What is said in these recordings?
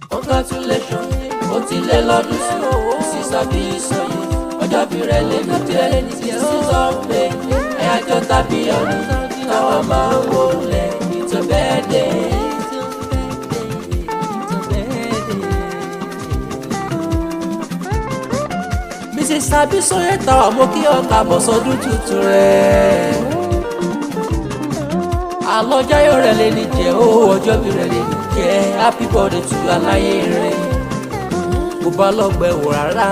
Congratulations, ó ti lé lọ́dún sí sísá bí ìsọyè ọjọ́ bí rẹ̀ lè ní jẹ́ sísọ pé ẹ̀yájọ́ tàbí ọ̀nì táwọn máa ń wọlé ìtọ́ bẹ́ẹ̀ dé. Mrs. Abisoye táwa mo kí ọkà bọ̀ sọdún tuntun rẹ̀. Àlọ́jáyọ̀ rẹ̀ lè ní jẹ́ owó ọjọ́ bí rẹ̀ lè ní jẹ́ happy birthday to aláyé rẹ̀. Kò bá lọ́gbẹ̀ wò rárá.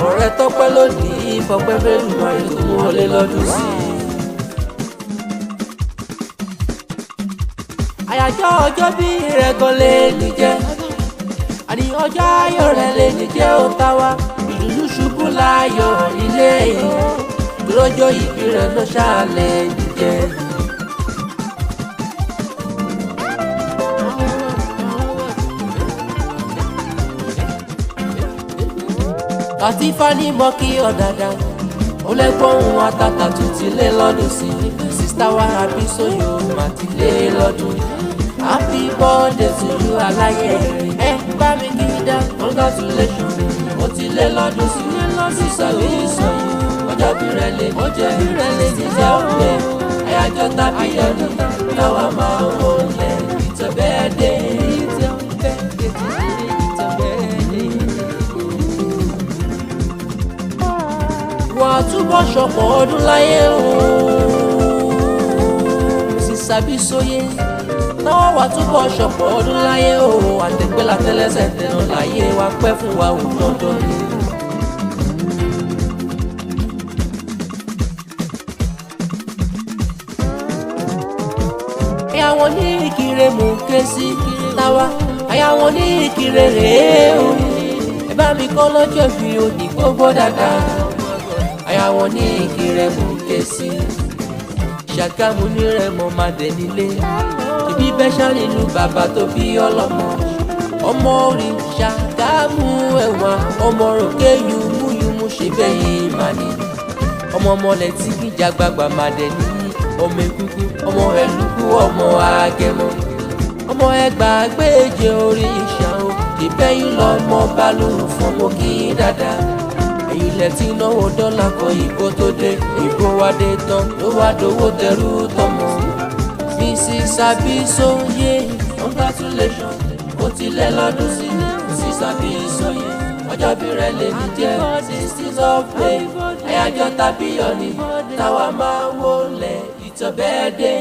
Ọ̀rẹ́ tọ́pẹ́ lónìí fọpẹ́ fẹ́ẹ́ lùmọ̀ ètò mú wọlé lọ́dún sí i. Àyájọ́ ọjọ́ bí rẹ̀ gan lè ní jẹ́. Àní ọjọ́ ayọ̀ rẹ̀ lè ní jẹ́ ó ta wá. Ìdùnnú ṣubú láyọ̀ ilé lọ́jọ́ ìbí rẹ̀ ló ṣàlẹ̀ ní jẹ́. Àti fani mọ́ kí ọ dáadáa ó lẹ́gbọ́n ohun àtàtà tún ti lé lọ́dún sí i. Sista wa Abisoye mà ti lé lọ́dún. Happy birthday to you aláyé ẹ bá mi kí dá. Congratulations ó ti lé lọ́dún sí i. Sista Abisoye ọjọ́ bí rẹ̀ lè ní jẹ́ sísẹ́ òkè ẹ̀yájọ́ tàbí ọdún táwa máa ń wọlé ìtọ́ bẹ́ẹ̀ dé. Wà á túbọ̀ ṣọ̀pọ̀ ọdún láyé o Sista Abisoye náà wà á túbọ̀ ṣọ̀pọ̀ ọdún láyé o àtẹ̀gbẹ́lá tẹ́lẹ́sẹ̀ tẹ̀nà láyé wa pẹ́ fún wa ò dandan ni. Àyàwó ní Ìkirè mò ń ké sí táwa àyàwó ní Ìkirè rèé o ẹ bá mi kọ́ lọ́jọ́ bí òní gbogbo dáadáa. Àyàwó ní Ìkirè mò ń ké sí Ṣàgámù ní Rẹ́mọ máa dẹ̀ nílé ibi bẹ́ṣà nínú bàbá tó bí ọlọ́mọ ọmọ orí Ṣàgámù ẹ̀wà ọmọ ròkè yùmúyùmú ṣe bẹ́yìn máa ní ọmọ ọmọlẹ̀ tí kìjà gbàgbà máa dẹ̀ ní ọmọ egungun ọmọ ẹlùkù ọmọ Agẹmọ ọmọ Ẹgbàágbèje orí ìṣàn o ìbẹ́yìn lọ́mọ balùwù fún ọmọ kí dáadáa. Ilẹ̀ tí náwó dọ́là kan ìbò tó dé ìbò wá dé tán ló wá dowó tẹrú tọmọ. Mrs. Abisoye congratulations ó ti lé lọ́dún sí i. Mrs. Abisoye ọjọ́ bí rẹ̀ lè ní jẹ́ 16th of May ẹ̀yájọ́ tàbí ọ̀nì táwa máa ń wọlé ìtọ́ bẹ́ẹ̀ dé.